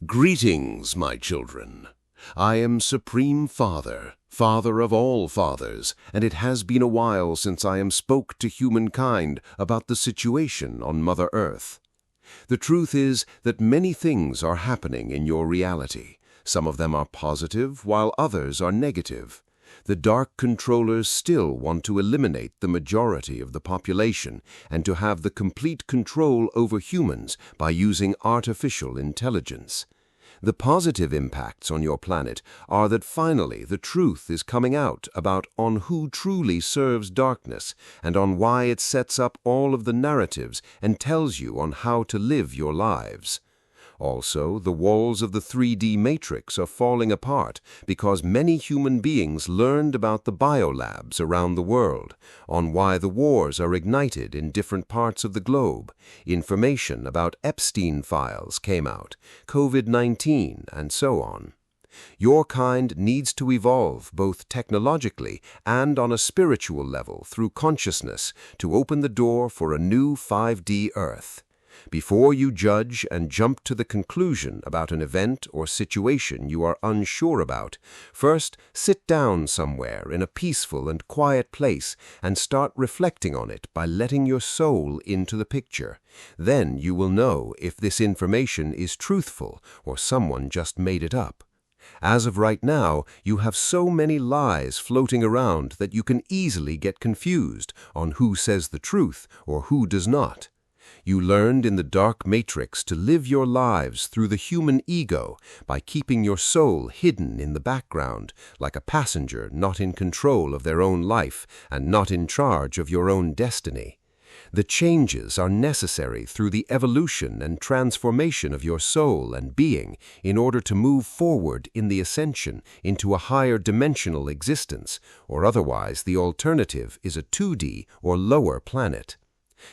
Greetings, my children. I am Supreme Father, Father of all fathers, and it has been a while since I spoke to humankind about the situation on Mother Earth. The truth is that many things are happening in your reality. Some of them are positive, while others are negative. The dark controllers still want to eliminate the majority of the population and to have the complete control over humans by using artificial intelligence. The positive impacts on your planet are that finally the truth is coming out about on who truly serves darkness and on why it sets up all of the narratives and tells you on how to live your lives. Also, the walls of the 3D matrix are falling apart because many human beings learned about the biolabs around the world, on why the wars are ignited in different parts of the globe. Information about Epstein files came out, COVID-19, and so on. Your kind needs to evolve both technologically and on a spiritual level through consciousness to open the door for a new 5D Earth. Before you judge and jump to the conclusion about an event or situation you are unsure about, first sit down somewhere in a peaceful and quiet place and start reflecting on it by letting your soul into the picture. Then you will know if this information is truthful or someone just made it up. As of right now, you have so many lies floating around that you can easily get confused on who says the truth or who does not. You learned in the dark matrix to live your lives through the human ego by keeping your soul hidden in the background, like a passenger not in control of their own life and not in charge of your own destiny. The changes are necessary through the evolution and transformation of your soul and being in order to move forward in the ascension into a higher dimensional existence, or otherwise the alternative is a 2D or lower planet.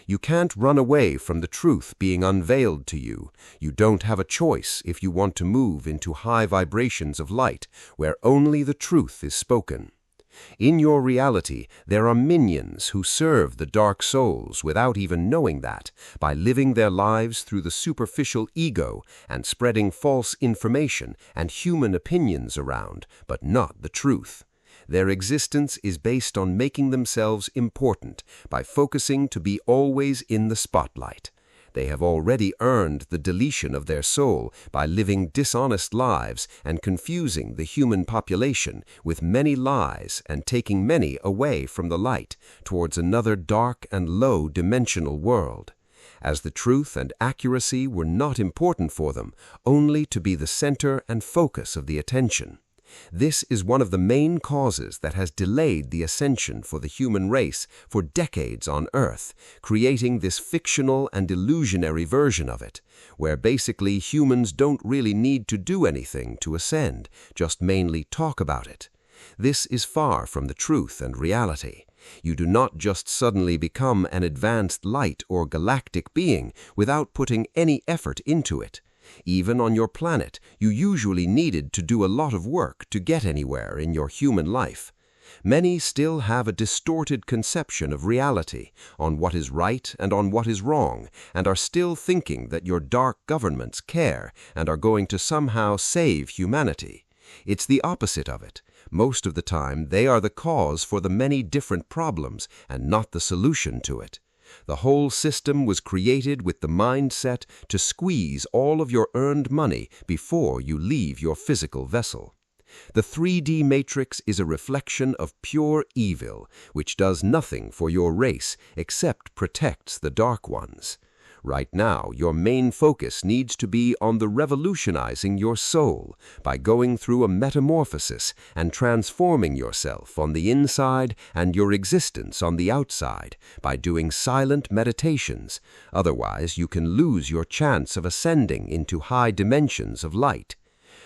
You can't run away from the truth being unveiled to you. You don't have a choice if you want to move into high vibrations of light, where only the truth is spoken. In your reality, there are minions who serve the dark souls without even knowing that, by living their lives through the superficial ego and spreading false information and human opinions around, but not the truth. Their existence is based on making themselves important by focusing to be always in the spotlight. They have already earned the deletion of their soul by living dishonest lives and confusing the human population with many lies and taking many away from the light towards another dark and low-dimensional world. As the truth and accuracy were not important for them, only to be the center and focus of the attention. This is one of the main causes that has delayed the ascension for the human race for decades on Earth, creating this fictional and illusionary version of it, where basically humans don't really need to do anything to ascend, just mainly talk about it. This is far from the truth and reality. You do not just suddenly become an advanced light or galactic being without putting any effort into it. Even on your planet, you usually needed to do a lot of work to get anywhere in your human life. Many still have a distorted conception of reality, on what is right and on what is wrong, and are still thinking that your dark governments care and are going to somehow save humanity. It's the opposite of it. Most of the time, they are the cause for the many different problems and not the solution to it. The whole system was created with the mindset to squeeze all of your earned money before you leave your physical vessel. The 3D matrix is a reflection of pure evil, which does nothing for your race except protects the dark ones. Right now, your main focus needs to be on the revolutionizing your soul by going through a metamorphosis and transforming yourself on the inside and your existence on the outside by doing silent meditations. Otherwise, you can lose your chance of ascending into high dimensions of light.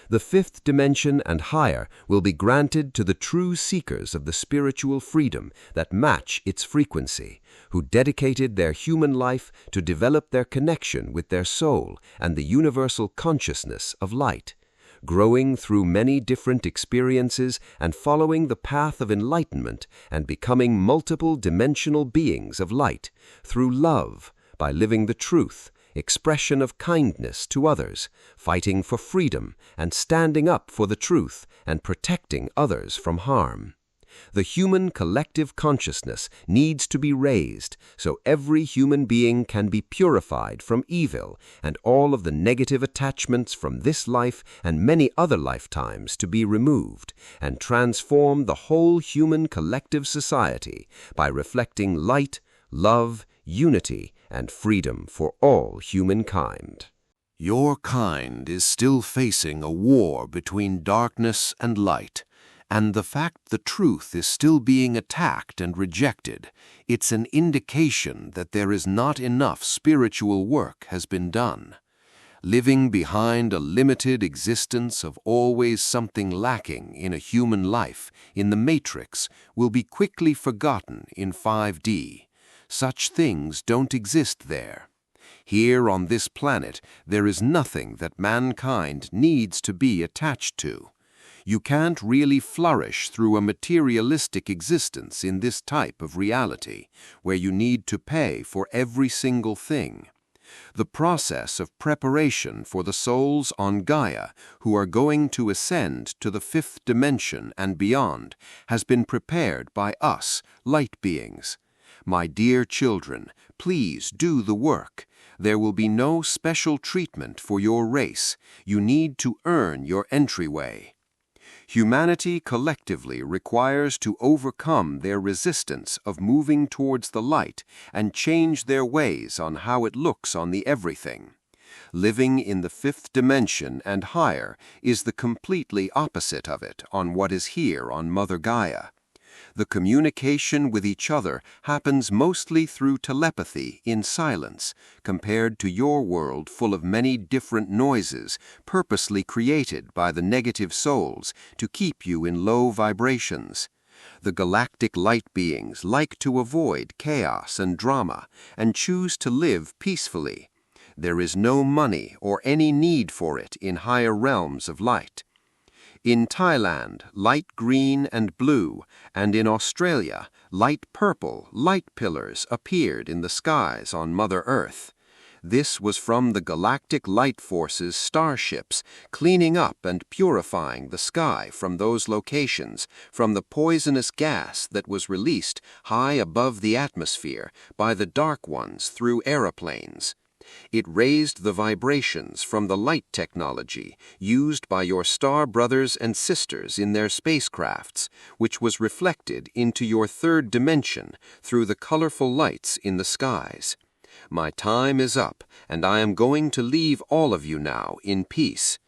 The 5th dimension and higher will be granted to the true seekers of the spiritual freedom that match its frequency, who dedicated their human life to develop their connection with their soul and the universal consciousness of light, growing through many different experiences and following the path of enlightenment and becoming multiple dimensional beings of light through love, by living the truth, expression of kindness to others, fighting for freedom and standing up for the truth and protecting others from harm. The human collective consciousness needs to be raised so every human being can be purified from evil and all of the negative attachments from this life and many other lifetimes to be removed, and transform the whole human collective society by reflecting light, love, unity, and freedom for all humankind. Your kind is still facing a war between darkness and light. And the fact the truth is still being attacked and rejected, it's an indication that there is not enough spiritual work has been done. Living behind a limited existence of always something lacking in a human life in the matrix will be quickly forgotten in 5D. Such things don't exist there. Here on this planet, there is nothing that mankind needs to be attached to. You can't really flourish through a materialistic existence in this type of reality, where you need to pay for every single thing. The process of preparation for the souls on Gaia who are going to ascend to the 5th dimension and beyond has been prepared by us, light beings. My dear children, please do the work. There will be no special treatment for your race. You need to earn your entryway. Humanity collectively requires to overcome their resistance of moving towards the light and change their ways on how it looks on the everything. Living in the 5th dimension and higher is the completely opposite of it on what is here on Mother Gaia. The communication with each other happens mostly through telepathy in silence, compared to your world full of many different noises purposely created by the negative souls to keep you in low vibrations. The galactic light beings like to avoid chaos and drama and choose to live peacefully. There is no money or any need for it in higher realms of light. In Thailand, light green and blue, and in Australia, light purple light pillars appeared in the skies on Mother Earth. This was from the galactic light forces starships cleaning up and purifying the sky from those locations from the poisonous gas that was released high above the atmosphere by the Dark Ones through aeroplanes. It raised the vibrations from the light technology used by your star brothers and sisters in their spacecrafts, which was reflected into your 3rd dimension through the colorful lights in the skies. My time is up, and I am going to leave all of you now in peace.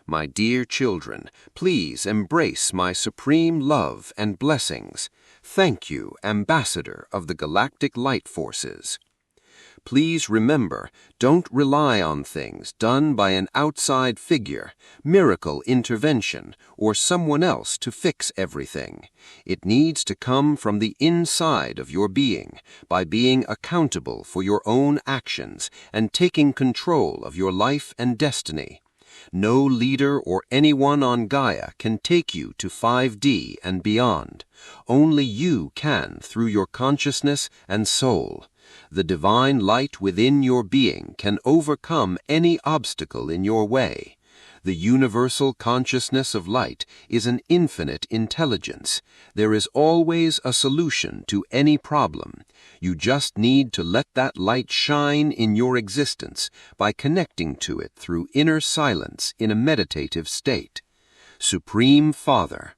My dear children, please embrace my supreme love and blessings. Thank you, Ambassador of the Galactic Light Forces. Please remember, don't rely on things done by an outside figure, miracle intervention, or someone else to fix everything. It needs to come from the inside of your being, by being accountable for your own actions and taking control of your life and destiny. No leader or anyone on Gaia can take you to 5D and beyond. Only you can through your consciousness and soul. The divine light within your being can overcome any obstacle in your way. The universal consciousness of light is an infinite intelligence. There is always a solution to any problem. You just need to let that light shine in your existence by connecting to it through inner silence in a meditative state. Supreme Father.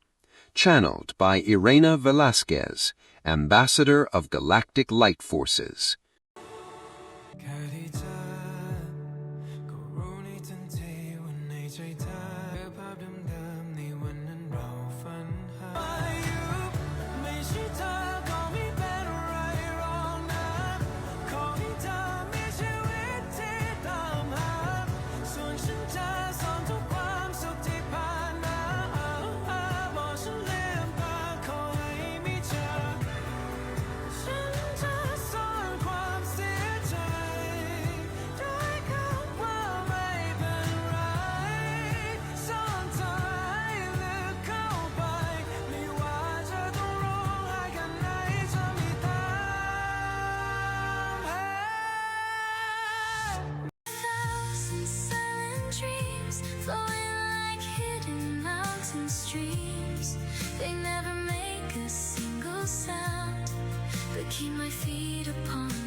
Channeled by Erena Velazquez, Ambassador of Galactic Light Forces. keep my feet upon